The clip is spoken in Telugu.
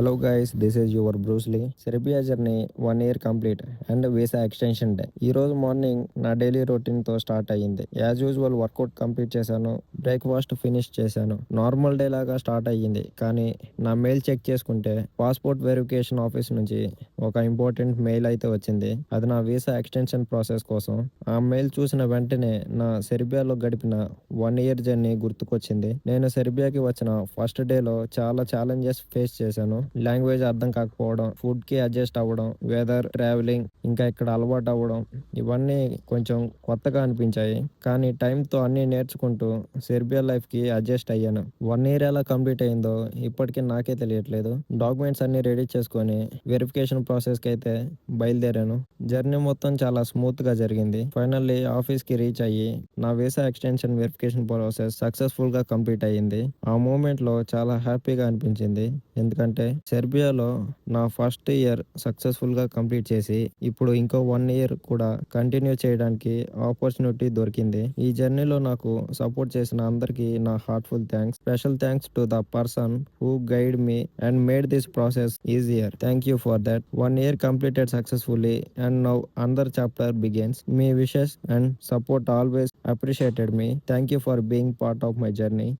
Hello guys, this is your Bruce Lee. Serbia journey 1 year complete and visa extension day. ఈ రోజు మార్నింగ్ నా డైలీ రొటీన్ తో స్టార్ట్ అయ్యింది. యాజ్ యూజువల్ వర్కౌట్ కంప్లీట్ చేశాను, బ్రేక్ఫాస్ట్ ఫినిష్ చేశాను. నార్మల్ డే లాగా స్టార్ట్ అయ్యింది. కానీ నా మెయిల్ చెక్ చేసుకుంటే పాస్పోర్ట్ వెరిఫికేషన్ ఆఫీస్ నుంచి ఒక ఇంపార్టెంట్ మెయిల్ అయితే వచ్చింది. అది నా వీసా ఎక్స్టెన్షన్ ప్రాసెస్ కోసం. ఆ మెయిల్ చూసిన వెంటనే నా సెర్బియాలో గడిపిన 1 year జర్నీ గుర్తుకొచ్చింది. నేను సెర్బియాకి వచ్చిన ఫస్ట్ డేలో చాలా ఛాలెంజెస్ ఫేస్ చేశాను. లాంగ్వేజ్ అర్థం కాకపోవడం, ఫుడ్ కి అడ్జస్ట్ అవ్వడం, వెదర్, ట్రావెలింగ్, ఇంకా ఇక్కడ అలవాటు అవ్వడం, ఇవన్నీ కొంచెం కొత్తగా అనిపించాయి. కానీ టైంతో అన్నీ నేర్చుకుంటూ సెర్బియా లైఫ్ కి అడ్జస్ట్ అయ్యాను. 1 year ఎలా కంప్లీట్ అయిందో ఇప్పటికీ నాకే తెలియట్లేదు. డాక్యుమెంట్స్ అన్ని రెడీ చేసుకొని వెరిఫికేషన్ ప్రాసెస్ కి అయితే బయలుదేరాను. జర్నీ మొత్తం చాలా స్మూత్ గా జరిగింది. ఫైనల్లీ ఆఫీస్ కి రీచ్ అయ్యి నా visa extension verification process successful గా కంప్లీట్ అయ్యింది. ఆ మూమెంట్ లో చాలా హ్యాపీగా అనిపించింది. ఎందుకంటే సెర్బియాలో నా ఫస్ట్ ఇయర్ సక్సెస్ఫుల్గా కంప్లీట్ చేసి ఇప్పుడు ఇంకో 1 year కూడా కంటిన్యూ చేయడానికి ఆపర్చునిటీ దొరికింది. ఈ జర్నీలో నాకు సపోర్ట్ చేసిన అందరికీ నా heartful thanks. Special thanks to the person who guide me and made this process easier. Thank you for that. 1 year completed successfully and now another chapter begins. Me wishes and support always appreciated me. Thank you for being part of my journey.